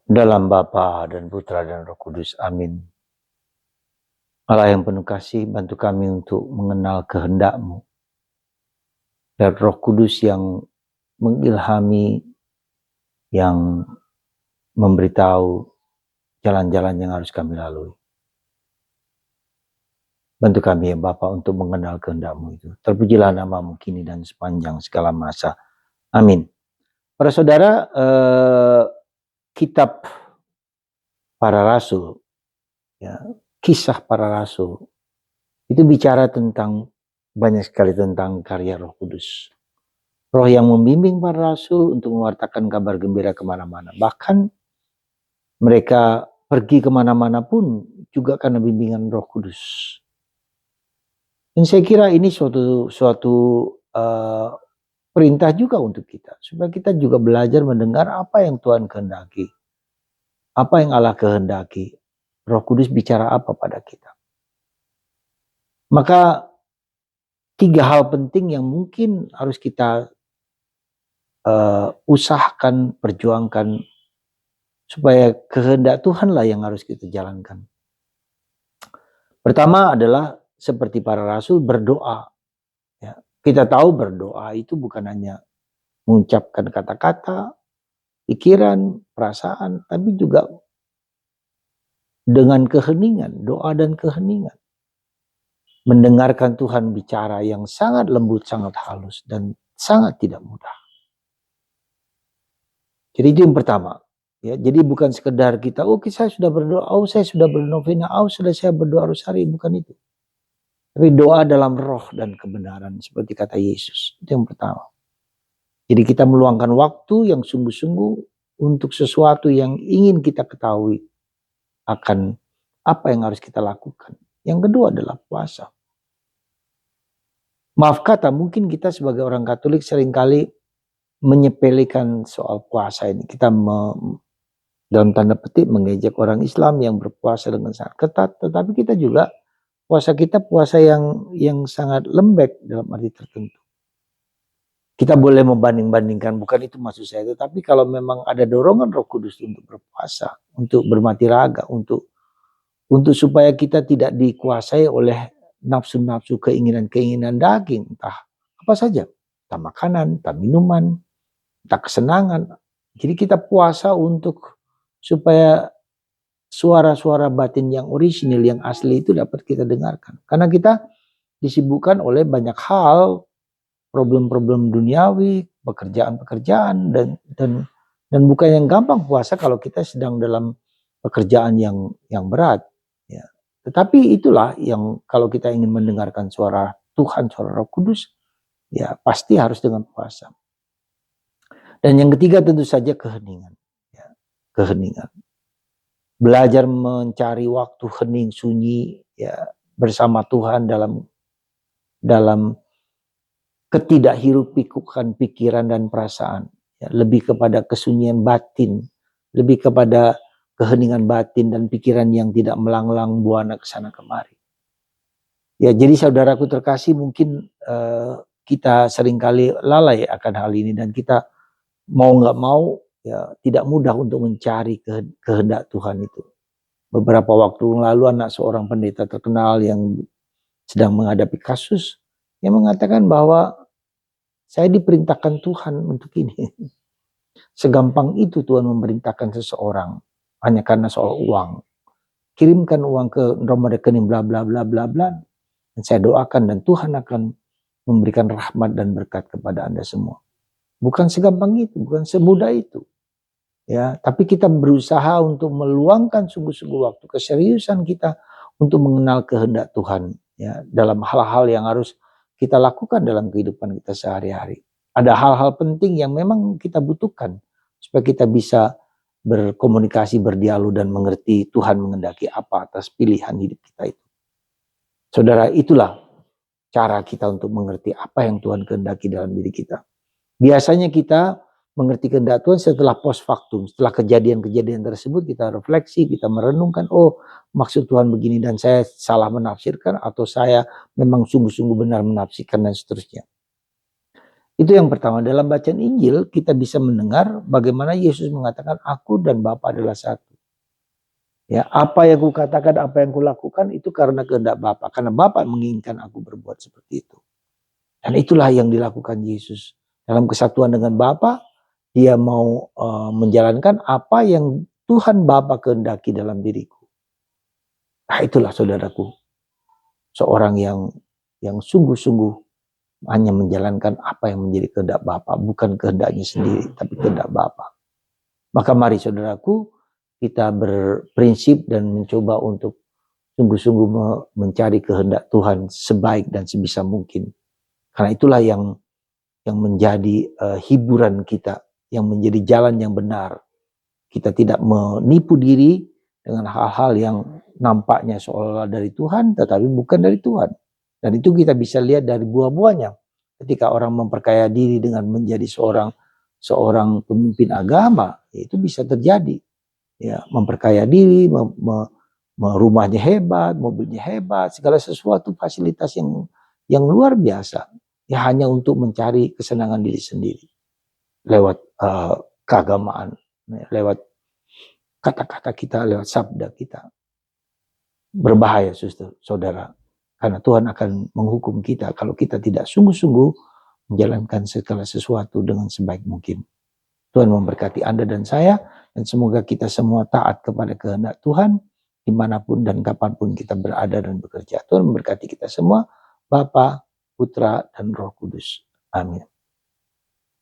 Dalam Bapa dan Putra dan Roh Kudus. Amin. Allah yang penuh kasih, bantu kami untuk mengenal kehendak-Mu. Dan Roh Kudus yang mengilhami, yang memberitahu jalan-jalan yang harus kami lalui. Bantu kami ya Bapa untuk mengenal kehendak-Mu itu. Terpujilah nama-Mu kini dan sepanjang segala masa. Amin. Para saudara, kitab para rasul, ya, kisah para rasul, itu bicara tentang banyak sekali tentang karya Roh Kudus. Roh yang membimbing para rasul untuk mewartakan kabar gembira kemana-mana. Bahkan mereka pergi kemana-mana pun juga karena bimbingan Roh Kudus. Dan saya kira ini suatu perintah juga untuk kita. Supaya kita juga belajar mendengar apa yang Tuhan kehendaki. Apa yang Allah kehendaki. Roh Kudus bicara apa pada kita. Maka 3 hal penting yang mungkin harus kita usahakan, perjuangkan, supaya kehendak Tuhan lah yang harus kita jalankan. Pertama adalah seperti para rasul berdoa. Ya. Kita tahu berdoa itu bukan hanya mengucapkan kata-kata, pikiran, perasaan, tapi juga dengan keheningan, doa dan keheningan. Mendengarkan Tuhan bicara yang sangat lembut, sangat halus, dan sangat tidak mudah. Jadi itu yang pertama. Ya, jadi bukan sekedar kita, oke saya sudah berdoa, saya sudah bernovena, sudah saya berdoa rosari, bukan itu. Tapi doa dalam roh dan kebenaran seperti kata Yesus. Itu yang pertama. Jadi kita meluangkan waktu yang sungguh-sungguh untuk sesuatu yang ingin kita ketahui akan apa yang harus kita lakukan. Yang kedua adalah puasa. Maaf kata, mungkin kita sebagai orang Katolik seringkali menyepelekan soal puasa ini. Kita dalam tanda petik mengejek orang Islam yang berpuasa dengan sangat ketat, tetapi kita juga puasa kita puasa yang sangat lembek dalam arti tertentu. Kita boleh membanding-bandingkan, bukan itu maksud saya, tetapi kalau memang ada dorongan Roh Kudus untuk berpuasa, untuk bermati raga, untuk supaya kita tidak dikuasai oleh nafsu-nafsu, keinginan-keinginan daging, entah apa saja, entah makanan, entah minuman, entah kesenangan. Jadi kita puasa untuk supaya suara-suara batin yang orisinil, yang asli itu dapat kita dengarkan. Karena kita disibukkan oleh banyak hal, problem-problem duniawi, pekerjaan-pekerjaan, dan bukan yang gampang puasa kalau kita sedang dalam pekerjaan yang berat. Ya. Tetapi itulah yang kalau kita ingin mendengarkan suara Tuhan, suara Roh Kudus, ya pasti harus dengan puasa. Dan yang ketiga tentu saja keheningan. Ya, keheningan. Belajar mencari waktu hening sunyi ya bersama Tuhan dalam ketidakhirup-pikukan pikiran dan perasaan. Ya, lebih kepada kesunyian batin, lebih kepada keheningan batin dan pikiran yang tidak melanglang buana ke sana kemari. Ya, jadi saudaraku terkasih, mungkin kita seringkali lalai akan hal ini dan kita mau nggak mau ya tidak mudah untuk mencari kehendak Tuhan itu. Beberapa waktu lalu anak seorang pendeta terkenal yang sedang menghadapi kasus yang mengatakan bahwa saya diperintahkan Tuhan untuk ini. Segampang itu Tuhan memerintahkan seseorang hanya karena soal uang. Kirimkan uang ke nomor rekening bla bla bla bla bla. Dan saya doakan dan Tuhan akan memberikan rahmat dan berkat kepada Anda semua. Bukan segampang itu, bukan semudah itu. Ya, tapi kita berusaha untuk meluangkan sungguh-sungguh waktu keseriusan kita untuk mengenal kehendak Tuhan ya dalam hal-hal yang harus kita lakukan dalam kehidupan kita sehari-hari. Ada hal-hal penting yang memang kita butuhkan supaya kita bisa berkomunikasi, berdialog dan mengerti Tuhan mengendaki apa atas pilihan hidup kita itu. Saudara, itulah cara kita untuk mengerti apa yang Tuhan kehendaki dalam diri kita. Biasanya kita mengerti kehendak Tuhan setelah post factum, setelah kejadian-kejadian tersebut kita refleksi, kita merenungkan, oh maksud Tuhan begini dan saya salah menafsirkan atau saya memang sungguh-sungguh benar menafsirkan dan seterusnya. Itu yang pertama. Dalam bacaan Injil kita bisa mendengar bagaimana Yesus mengatakan aku dan Bapa adalah satu. Ya, apa yang kukatakan, apa yang kulakukan itu karena kehendak Bapa. Karena Bapa menginginkan aku berbuat seperti itu. Dan itulah yang dilakukan Yesus. Dalam kesatuan dengan Bapa, dia mau menjalankan apa yang Tuhan Bapa kehendaki dalam diriku. Nah, itulah saudaraku, seorang yang sungguh-sungguh hanya menjalankan apa yang menjadi kehendak Bapa, bukan kehendaknya sendiri, tapi kehendak Bapa. Maka mari saudaraku, kita berprinsip dan mencoba untuk sungguh-sungguh mencari kehendak Tuhan sebaik dan sebisa mungkin. Karena itulah yang menjadi hiburan kita, yang menjadi jalan yang benar. Kita tidak menipu diri dengan hal-hal yang nampaknya seolah-olah dari Tuhan, tetapi bukan dari Tuhan. Dan itu kita bisa lihat dari buah-buahnya. Ketika orang memperkaya diri dengan menjadi seorang pemimpin agama, itu bisa terjadi. Ya, memperkaya diri, rumahnya hebat, mobilnya hebat, segala sesuatu fasilitas yang luar biasa. Ya hanya untuk mencari kesenangan diri sendiri lewat keagamaan, lewat kata-kata kita, lewat sabda kita. Berbahaya saudara, karena Tuhan akan menghukum kita kalau kita tidak sungguh-sungguh menjalankan segala sesuatu dengan sebaik mungkin. Tuhan memberkati Anda dan saya, dan semoga kita semua taat kepada kehendak Tuhan, dimanapun dan kapanpun kita berada dan bekerja. Tuhan memberkati kita semua, Bapa, Putra, dan Roh Kudus. Amin.